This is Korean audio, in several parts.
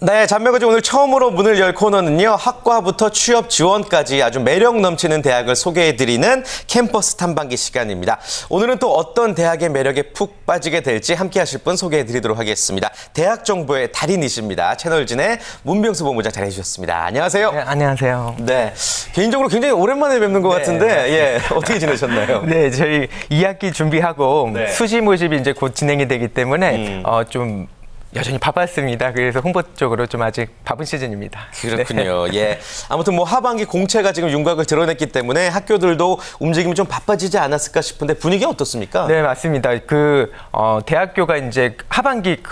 네, 잔매거진 오늘 처음으로 문을 열 코너는요. 학과부터 취업 지원까지 아주 매력 넘치는 대학을 소개해드리는 캠퍼스 탐방기 시간입니다. 오늘은 또 어떤 대학의 매력에 푹 빠지게 될지 함께 하실 분 소개해드리도록 하겠습니다. 대학 정보의 달인이십니다. 채널진의 문병수 본부장 잘해주셨습니다. 안녕하세요. 네, 안녕하세요. 네, 개인적으로 굉장히 오랜만에 뵙는 것 같은데 예, 어떻게 지내셨나요? 네, 저희 2학기 준비하고 네. 수시 모집이 이제 곧 진행이 되기 때문에 좀 여전히 바빴습니다. 그래서 홍보 쪽으로 좀 아직 바쁜 시즌입니다. 그렇군요. 예. 아무튼 뭐 하반기 공채가 지금 윤곽을 드러냈기 때문에 학교들도 움직임이 좀 바빠지지 않았을까 싶은데 분위기 어떻습니까? 네, 맞습니다. 대학교가 이제 하반기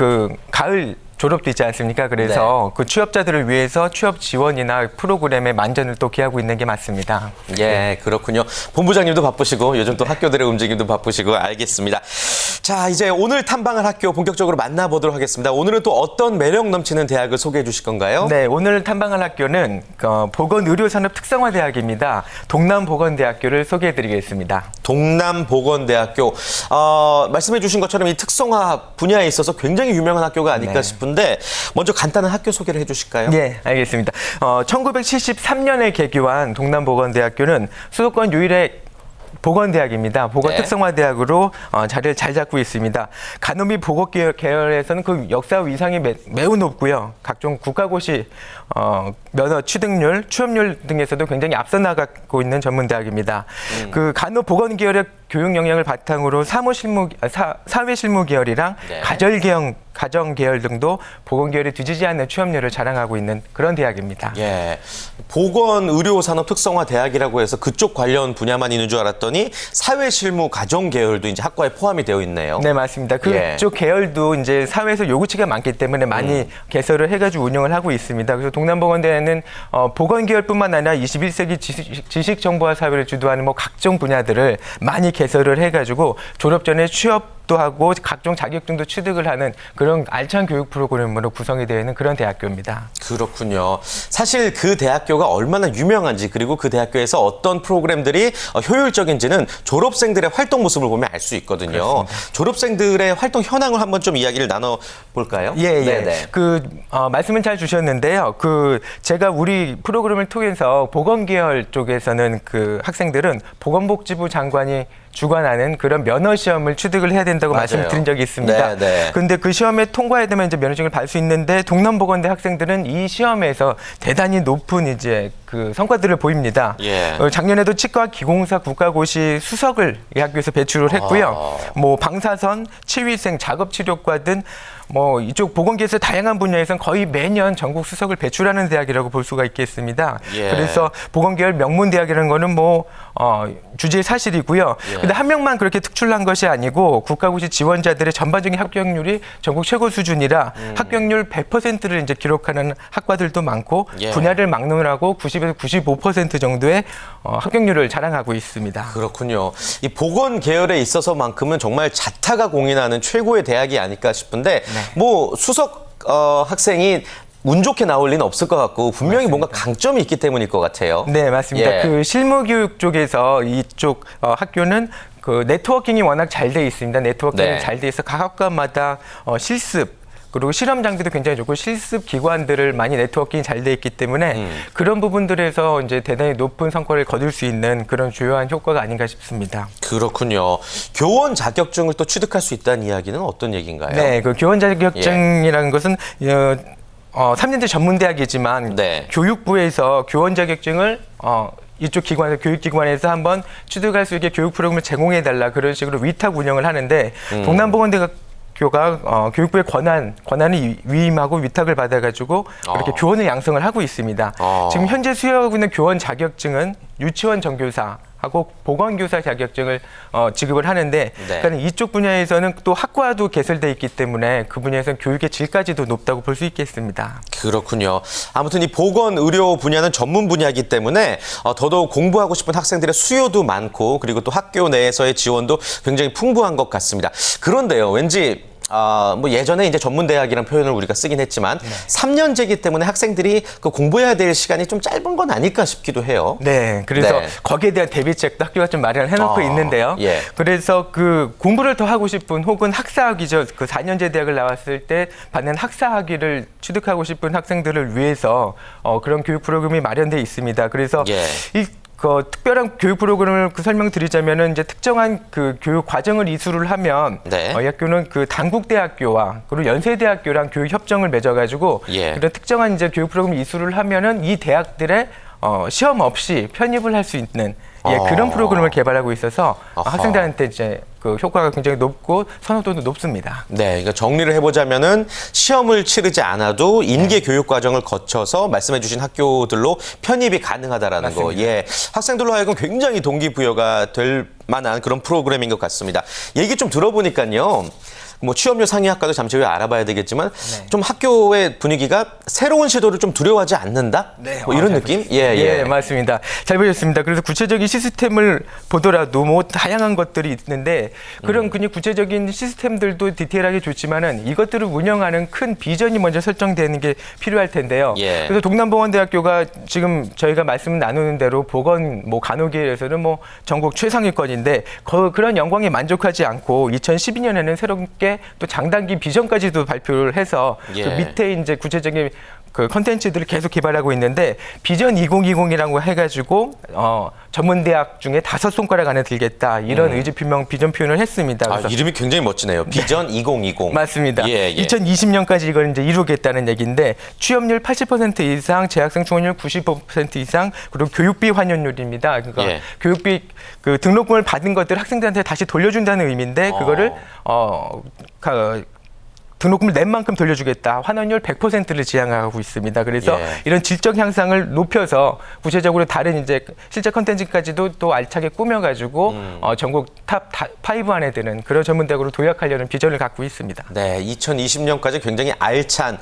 가을 졸업도 있지 않습니까? 그래서 그 취업자들을 위해서 취업 지원이나 프로그램에 만전을 또 기하고 있는 게 맞습니다. 예, 그렇군요. 본부장님도 바쁘시고 요즘 또 학교들의 움직임도 바쁘시고 알겠습니다. 자, 이제 오늘 탐방할 학교 본격적으로 만나보도록 하겠습니다. 오늘은 또 어떤 매력 넘치는 대학을 소개해 주실 건가요? 네, 오늘 탐방할 학교는 보건의료산업특성화대학입니다. 동남보건대학교를 소개해 드리겠습니다. 동남보건대학교. 말씀해 주신 것처럼 이 특성화 분야에 있어서 굉장히 유명한 학교가 아닐까 싶은데 먼저 간단한 학교 소개를 해 주실까요? 네, 알겠습니다. 1973년에 개교한 동남보건대학교는 수도권 유일의 보건대학입니다. 보건특성화대학으로 자리를 잘 잡고 있습니다. 간호미 보건계열에서는 그 역사 위상이 매우 높고요. 각종 국가고시 면허 취득률, 취업률 등에서도 굉장히 앞서 나가고 있는 전문대학입니다. 그 간호보건 계열의 교육 역량을 바탕으로 사회실무 계열이랑 가정 계열 등도 보건 계열이 뒤지지 않는 취업률을 자랑하고 있는 그런 대학입니다. 예, 보건의료산업특성화대학이라고 해서 그쪽 관련 분야만 있는 줄 알았더니 사회실무 가정 계열도 이제 학과에 포함이 되어 있네요. 네, 맞습니다. 그쪽 계열도 이제 사회에서 요구치가 많기 때문에 많이 개설을 해가지고 운영을 하고 있습니다. 그래서 동남보건대는 보건 계열뿐만 아니라 21세기 지식정보화 사회를 주도하는 각종 분야들을 많이 개설을 해가지고 졸업 전에 취업도 하고 각종 자격증도 취득을 하는 그런 알찬 교육 프로그램으로 구성이 되어 있는 그런 대학교입니다. 그렇군요. 사실 그 대학교가 얼마나 유명한지 그리고 그 대학교에서 어떤 프로그램들이 효율적인지는 졸업생들의 활동 모습을 보면 알 수 있거든요. 그렇습니다. 졸업생들의 활동 현황을 한번 좀 이야기를 나눠볼까요? 예. 말씀은 잘 주셨는데요. 제가 우리 프로그램을 통해서 보건 계열 쪽에서는 그 학생들은 보건복지부 장관이 주관하는 그런 면허 시험을 취득을 해야 된다고 말씀드린 적이 있습니다. 그런데 그 시험에 통과해야 되면 이제 면허증을 받을 수 있는데 동남보건대 학생들은 이 시험에서 대단히 높은 이제 그 성과들을 보입니다. 작년에도 치과 기공사 국가고시 수석을 이 학교에서 배출을 했고요. 방사선, 치위생, 작업치료과 등 이쪽 보건계에서 다양한 분야에서는 거의 매년 전국 수석을 배출하는 대학이라고 볼 수가 있겠습니다. 그래서 보건계열 명문대학이라는 거는 주제 사실이고요. 근데 한 명만 그렇게 특출난 것이 아니고 국가고시 지원자들의 전반적인 합격률이 전국 최고 수준이라 합격률 100%를 이제 기록하는 학과들도 많고 분야를 막론하고 90에서 95% 정도의 합격률을 자랑하고 있습니다. 그렇군요. 이 보건 계열에 있어서만큼은 정말 자타가 공인하는 최고의 대학이 아닐까 싶은데 수석 학생이 운 좋게 나올 리는 없을 것 같고 분명히 뭔가 강점이 있기 때문일 것 같아요. 네, 맞습니다. 그 실무교육 쪽에서 이쪽 학교는 그 네트워킹이 워낙 잘 돼 있습니다. 네트워킹이 잘 돼 있어 각 학과마다 실습 그리고 실험 장비도 굉장히 좋고 실습 기관들을 많이 네트워킹이 잘 돼 있기 때문에 그런 부분들에서 이제 대단히 높은 성과를 거둘 수 있는 그런 주요한 효과가 아닌가 싶습니다. 그렇군요. 교원 자격증을 또 취득할 수 있다는 이야기는 어떤 얘기인가요? 네, 그 교원 자격증이라는 것은 3년제 전문대학이지만 교육부에서 교원 자격증을 이쪽 교육기관에서 한번 취득할 수 있게 교육 프로그램을 제공해달라 그런 식으로 위탁 운영을 하는데 동남보건대학교가 교육부의 권한을 위임하고 위탁을 받아가지고 그렇게 교원을 양성을 하고 있습니다. 지금 현재 수여하고 있는 교원 자격증은 유치원 정교사하고 보건교사 자격증을 지급을 하는데 그러니까 이쪽 분야에서는 또 학과도 개설돼 있기 때문에 그 분야에서는 교육의 질까지도 높다고 볼 수 있겠습니다. 그렇군요. 아무튼 이 보건의료 분야는 전문 분야이기 때문에 더더욱 공부하고 싶은 학생들의 수요도 많고 그리고 또 학교 내에서의 지원도 굉장히 풍부한 것 같습니다. 그런데요, 왠지 뭐 예전에 이제 전문대학이라는 표현을 우리가 쓰긴 했지만 3년제이기 때문에 학생들이 그 공부해야 될 시간이 좀 짧은 건 아닐까 싶기도 해요. 네, 그래서 네. 거기에 대한 대비책도 학교가 좀 마련을 해놓고 있는데요. 예. 그래서 그 공부를 더 하고 싶은 혹은 학사학위죠. 그 4년제 대학을 나왔을 때 받는 학사학위를 취득하고 싶은 학생들을 위해서 그런 교육 프로그램이 마련돼 있습니다. 그래서 예. 그 특별한 교육 프로그램을 설명드리자면은 이제 특정한 그 교육 과정을 이수를 하면 네. 이 학교는 그 단국대학교와 그리고 연세대학교랑 교육 협정을 맺어가지고 예. 그런 특정한 이제 교육 프로그램 이수를 하면은 이 대학들의 시험 없이 편입을 할 수 있는 그런 프로그램을 개발하고 있어서 아하. 학생들한테 이제 그 효과가 굉장히 높고 선호도도 높습니다. 네, 그러니까 정리를 해보자면은 시험을 치르지 않아도 인계 교육 과정을 거쳐서 말씀해주신 학교들로 편입이 가능하다라는 거. 맞습니다. 예, 학생들로 하여금 굉장히 동기부여가 될 만한 그런 프로그램인 것 같습니다. 얘기 좀 들어보니까요. 뭐 취업률 상위 학과도 잠시 후에 알아봐야 되겠지만 좀 학교의 분위기가 새로운 시도를 좀 두려워하지 않는다? 네, 뭐 이런 느낌? 예, 맞습니다. 잘 보셨습니다. 그래서 구체적인 시스템을 보더라도 뭐 다양한 것들이 있는데 그런 그냥 구체적인 시스템들도 디테일하게 좋지만은 이것들을 운영하는 큰 비전이 먼저 설정되는 게 필요할 텐데요. 예. 그래서 동남보건대학교가 지금 저희가 말씀 나누는 대로 보건 뭐 간호계에서는 뭐 전국 최상위권인데 그런 영광에 만족하지 않고 2012년에는 새롭게 또 장단기 비전까지도 발표를 해서 예. 그 밑에 이제 구체적인 그 컨텐츠들을 계속 개발하고 있는데 비전 2020이라고 해가지고 전문대학 중에 5손가락 안에 들겠다 이런 의지 표명 비전 표현을 했습니다. 아, 그래서 이름이 굉장히 멋지네요. 비전 2020. 맞습니다. 예, 예. 2020년까지 이걸 이제 이루겠다는 얘기인데 취업률 80% 이상, 재학생 충원율 95% 이상, 그리고 교육비 환원율입니다. 그러니까 예. 교육비 그 등록금을 받은 것들 학생들한테 다시 돌려준다는 의미인데 그거를 등록금을 낸 만큼 돌려주겠다. 환원율 100%를 지향하고 있습니다. 그래서 예. 이런 질적 향상을 높여서 구체적으로 다른 이제 실제 컨텐츠까지도 또 알차게 꾸며가지고 전국 탑 5 안에 드는 그런 전문대학으로 도약하려는 비전을 갖고 있습니다. 네, 2020년까지 굉장히 알찬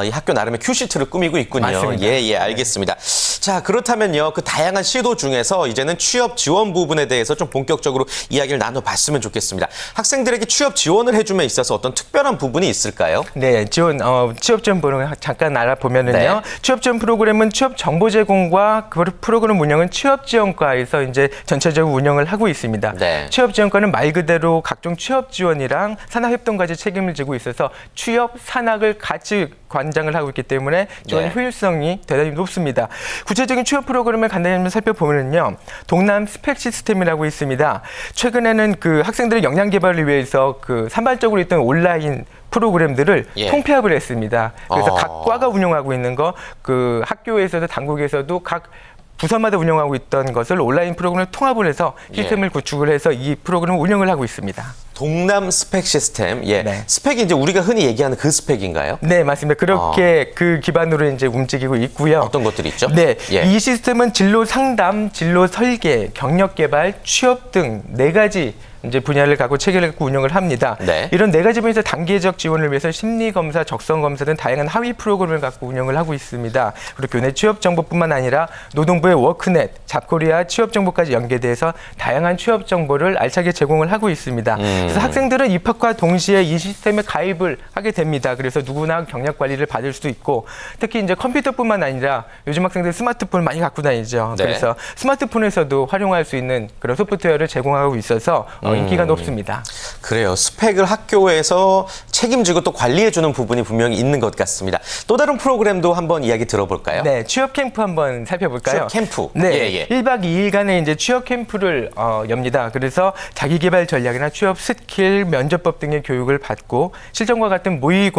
이 학교 나름의 큐시트를 꾸미고 있군요. 맞습니다. 예, 알겠습니다. 자, 그렇다면요. 그 다양한 시도 중에서 이제는 취업 지원 부분에 대해서 좀 본격적으로 이야기를 나눠봤으면 좋겠습니다. 학생들에게 취업 지원을 해줌에 있어서 어떤 특별한 부분이 있을까요? 네, 취업 지원 프로그램 잠깐 알아보면은요. 네. 취업 지원 프로그램은 취업 정보 제공과 그 프로그램 운영은 취업 지원과에서 이제 전체적으로 운영을 하고 있습니다. 네. 취업 지원과는 말 그대로 각종 취업 지원이랑 산학 협동까지 책임을 지고 있어서 취업 산학을 같이 관장을 하고 있기 때문에 지원 네. 효율성이 대단히 높습니다. 구체적인 취업 프로그램을 간단히 한번 살펴보면요. 동남 스펙 시스템이라고 있습니다. 최근에는 그 학생들의 역량 개발을 위해서 그 산발적으로 있던 온라인 프로그램들을 예. 통폐합을 했습니다. 그래서 아. 각 과가 운영하고 있는 거 그 학교에서도 당국에서도 각 부서마다 운영하고 있던 것을 온라인 프로그램을 통합을 해서 시스템을 예. 구축을 해서 이 프로그램을 운영을 하고 있습니다. 동남 스펙 시스템. 예. 네. 스펙이 이제 우리가 흔히 얘기하는 그 스펙인가요? 네, 맞습니다. 그렇게 그 기반으로 이제 움직이고 있고요. 어떤 것들이 있죠? 네, 예. 이 시스템은 진로 상담, 진로 설계, 경력 개발, 취업 등 4가지 이제 분야를 갖고 체계를 갖고 운영을 합니다. 네. 이런 4가지 분야에서 단계적 지원을 위해서 심리 검사, 적성 검사 등 다양한 하위 프로그램을 갖고 운영을 하고 있습니다. 그리고 교내 취업 정보뿐만 아니라 노동부의 워크넷, 잡코리아 취업 정보까지 연계돼서 다양한 취업 정보를 알차게 제공을 하고 있습니다. 그래서 학생들은 입학과 동시에 이 시스템에 가입을 하게 됩니다. 그래서 누구나 경력 관리를 받을 수도 있고 특히 이제 컴퓨터뿐만 아니라 요즘 학생들 스마트폰을 많이 갖고 다니죠. 네. 그래서 스마트폰에서도 활용할 수 있는 그런 소프트웨어를 제공하고 있어서 인기가 높습니다. 그래요. 스펙을 학교에서 책임지고 또 관리해주는 부분이 분명히 있는 것 같습니다. 또 다른 프로그램도 한번 이야기 들어볼까요? 네, 취업 캠프 한번 살펴볼까요? 취업 캠프. 네, 예. 1박 2일간의 이제 취업 캠프를 엽니다. 그래서 자기개발 전략이나 취업 스킬, 면접법 등의 교육을 받고 실전과 같은 모의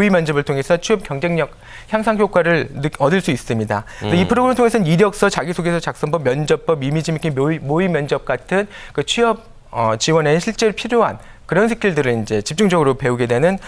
면접을 통해서 취업 경쟁력 향상 효과를 얻을 수 있습니다. 이 프로그램을 통해서는 이력서, 자기소개서 작성법, 면접법, 이미지 및 모의 면접 같은 그 취업 지원에 실제로 필요한 그런 스킬들을 이제 집중적으로 배우게 되는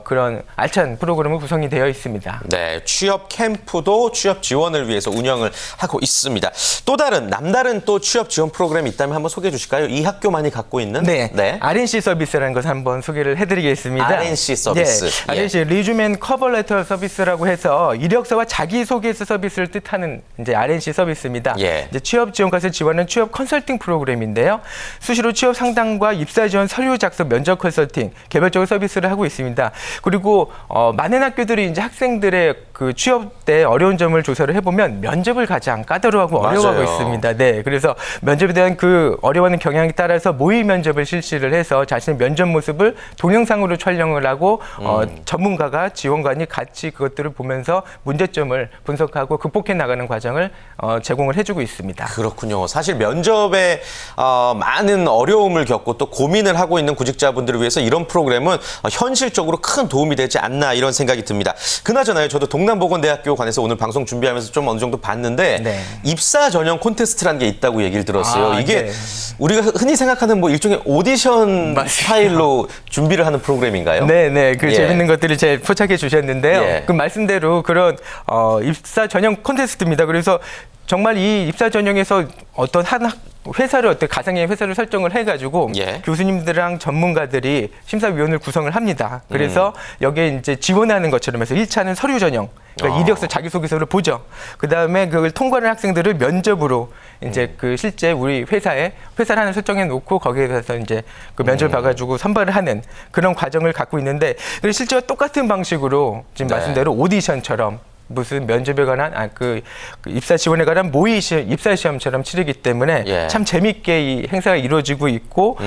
그런 알찬 프로그램이 구성이 되어 있습니다. 네, 취업 캠프도 취업 지원을 위해서 운영을 하고 있습니다. 또 남다른 또 취업 지원 프로그램이 있다면 한번 소개해 주실까요? 이 학교만이 갖고 있는? 네, RNC 서비스라는 것을 한번 소개를 해드리겠습니다. RNC 서비스. 네, RNC 리주맨 커버레터 서비스라고 해서 이력서와 자기소개서 서비스를 뜻하는 이제 RNC 서비스입니다. 예. 이제 취업 지원과를 지원하는 취업 컨설팅 프로그램인데요. 수시로 취업 상담과 입사 지원 서류 작성 면접 컨설팅 개별적으로 서비스를 하고 있습니다. 그리고 많은 학교들이 이제 학생들의 그 취업 때 어려운 점을 조사를 해보면 면접을 가장 까다로워하고 어려워하고 맞아요. 있습니다. 네, 그래서 면접에 대한 그 어려워하는 경향에 따라서 모의 면접을 실시를 해서 자신의 면접 모습을 동영상으로 촬영을 하고 전문가가 지원관이 같이 그것들을 보면서 문제점을 분석하고 극복해 나가는 과정을 제공을 해주고 있습니다. 그렇군요. 사실 면접에 많은 어려움을 겪고 또 고민을 하고 있는 구직자분들을 위해서 이런 프로그램은 현실적으로 큰 도움이 되지 않나 이런 생각이 듭니다. 그나저나요, 저도 동남보건대학교 관해서 오늘 방송 준비하면서 좀 어느 정도 봤는데 네. 입사 전형 콘테스트라는 게 있다고 얘기를 들었어요. 아, 이게 네. 우리가 흔히 생각하는 뭐 일종의 오디션 맞습니다. 스타일로 준비를 하는 프로그램인가요? 네, 그 예. 재밌는 것들을 잘 포착해 주셨는데요. 예. 그 말씀대로 그런 입사 전형 콘테스트입니다. 그래서 정말 이 입사 전형에서 어떤 한 회사를 어떤 가상의 회사를 설정을 해가지고 예. 교수님들이랑 전문가들이 심사위원을 구성을 합니다. 그래서 여기에 이제 지원하는 것처럼 해서 1차는 서류 전형, 그러니까 이력서 자기소개서를 보죠. 그 다음에 그걸 통과하는 학생들을 면접으로 이제 그 실제 우리 회사를 하나 설정해 놓고 거기에 대해서 이제 그 면접을 봐가지고 선발을 하는 그런 과정을 갖고 있는데 그리고 실제와 똑같은 방식으로 지금 네. 말씀대로 오디션처럼 무슨 면접에 관한 그 입사 지원에 관한 모의 시험, 입사 시험처럼 치르기 때문에 예. 참 재밌게 이 행사가 이루어지고 있고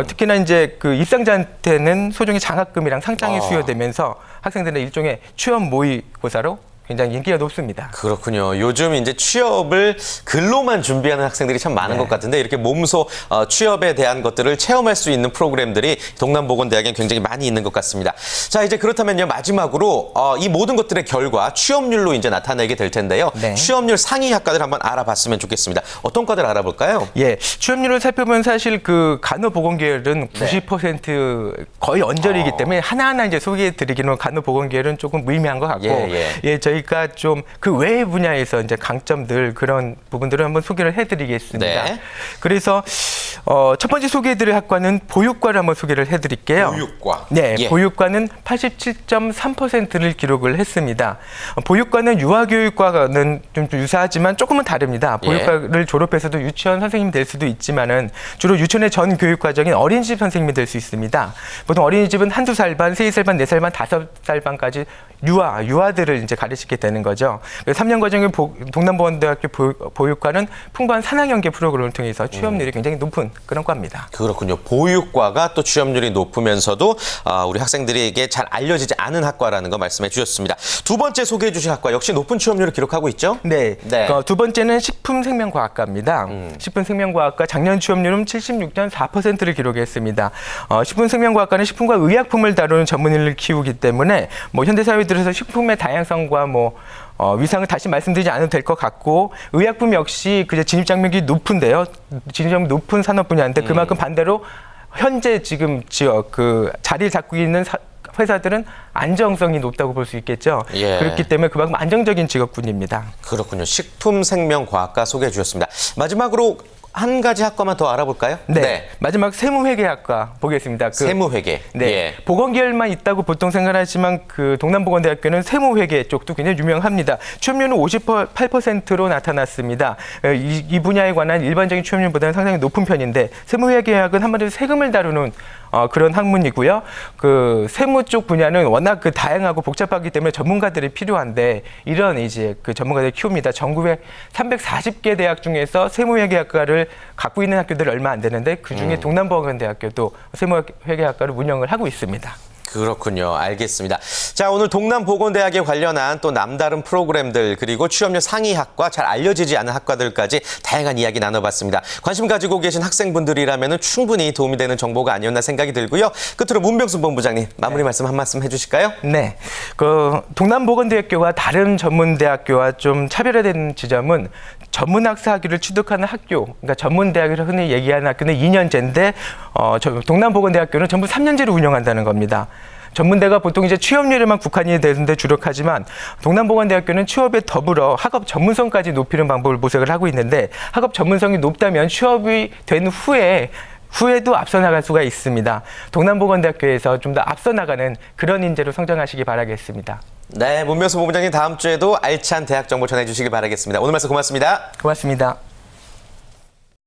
특히나 이제 그 입상자한테는 소정의 장학금이랑 상장이 수여되면서 학생들의 일종의 취업 모의고사로 굉장히 인기가 높습니다. 그렇군요. 요즘 이제 취업을 글로만 준비하는 학생들이 참 많은 것 같은데 이렇게 몸소 취업에 대한 것들을 체험할 수 있는 프로그램들이 동남보건대학에 굉장히 많이 있는 것 같습니다. 자, 이제 그렇다면요, 마지막으로 이 모든 것들의 결과 취업률로 이제 나타내게 될 텐데요. 네. 취업률 상위 학과들 한번 알아봤으면 좋겠습니다. 어떤 과들 알아볼까요? 예, 취업률을 살펴보면 사실 그 간호보건 계열은 90% 거의 언저리이기 때문에 하나하나 이제 소개해드리기는 간호보건 계열은 조금 무의미한 것 같고, 예, 저희가 좀 그 외의 분야에서 이제 강점들 그런 부분들을 한번 소개를 해드리겠습니다. 네. 그래서 첫 번째 소개해드릴 학과는 보육과를 한번 소개를 해드릴게요. 보육과. 네, 예. 보육과는 87.3%를 기록을 했습니다. 보육과는 유아교육과는 좀 유사하지만 조금은 다릅니다. 보육과를 졸업해서도 유치원 선생님이 될 수도 있지만은 주로 유치원의 전 교육 과정인 어린이집 선생님이 될 수 있습니다. 보통 어린이집은 한두 살 반, 3살 반, 4살 반, 5살 반까지 유아들을 이제 가르치게 되는 거죠. 3년 과정의 동남보건대학교 보육과는 풍부한 산학연계 프로그램을 통해서 취업률이 굉장히 높은 그런 과입니다. 그렇군요. 보육과가 또 취업률이 높으면서도 우리 학생들에게 잘 알려지지 않은 학과라는 거 말씀해 주셨습니다. 두 번째 소개해 주신 학과 역시 높은 취업률을 기록하고 있죠? 네. 네. 두 번째는 식품생명과학과입니다. 식품생명과학과 작년 취업률은 76.4%를 기록했습니다. 식품생명과학과는 식품과 의약품을 다루는 전문의를 키우기 때문에 뭐 현대사회에 들어서 식품의 다양성과 위상을 다시 말씀드리지 않아도 될 것 같고 의약품 역시 그 진입장벽이 높은데요. 진입장벽이 높은 산업 분야인데 그만큼 반대로 현재 지금 그 자리를 잡고 있는 회사들은 안정성이 높다고 볼 수 있겠죠. 예. 그렇기 때문에 그만큼 안정적인 직업군입니다. 그렇군요. 식품생명과학과 소개해 주셨습니다. 마지막으로 한 가지 학과만 더 알아볼까요? 네. 마지막 세무회계학과 보겠습니다. 세무회계. 네. 예. 보건 계열만 있다고 보통 생각하지만 그 동남보건대학교는 세무회계 쪽도 굉장히 유명합니다. 취업률은 58%로 나타났습니다. 이 분야에 관한 일반적인 취업률보다는 상당히 높은 편인데 세무회계학은 한마디로 세금을 다루는 그런 학문이고요. 그 세무 쪽 분야는 워낙 그 다양하고 복잡하기 때문에 전문가들이 필요한데 이런 이제 그 전문가들을 키웁니다. 전국에 340개 대학 중에서 세무회계학과를 갖고 있는 학교들이 얼마 안 되는데 그 중에 동남보건대학교도 세무회계학과를 운영을 하고 있습니다. 그렇군요. 알겠습니다. 자, 오늘 동남보건대학에 관련한 또 남다른 프로그램들 그리고 취업률 상위 학과, 잘 알려지지 않은 학과들까지 다양한 이야기 나눠봤습니다. 관심 가지고 계신 학생분들이라면 충분히 도움이 되는 정보가 아니었나 생각이 들고요. 끝으로 문병순 본부장님 마무리 말씀 한 말씀 해주실까요? 네, 그 동남보건대학교와 다른 전문대학교와 좀 차별화된 지점은 전문학사학위를 취득하는 학교, 그러니까 전문대학을 흔히 얘기하는 학교는 2년제인데 동남보건대학교는 전부 3년제를 운영한다는 겁니다. 전문대가 보통 이제 취업률에만 국한이 되는데 주력하지만 동남보건대학교는 취업에 더불어 학업 전문성까지 높이는 방법을 모색을 하고 있는데 학업 전문성이 높다면 취업이 된 후에도 앞서 나갈 수가 있습니다. 동남보건대학교에서 좀 더 앞서 나가는 그런 인재로 성장하시기 바라겠습니다. 네, 문병순 본부장님 다음 주에도 알찬 대학 정보 전해주시길 바라겠습니다. 오늘 말씀 고맙습니다. 고맙습니다.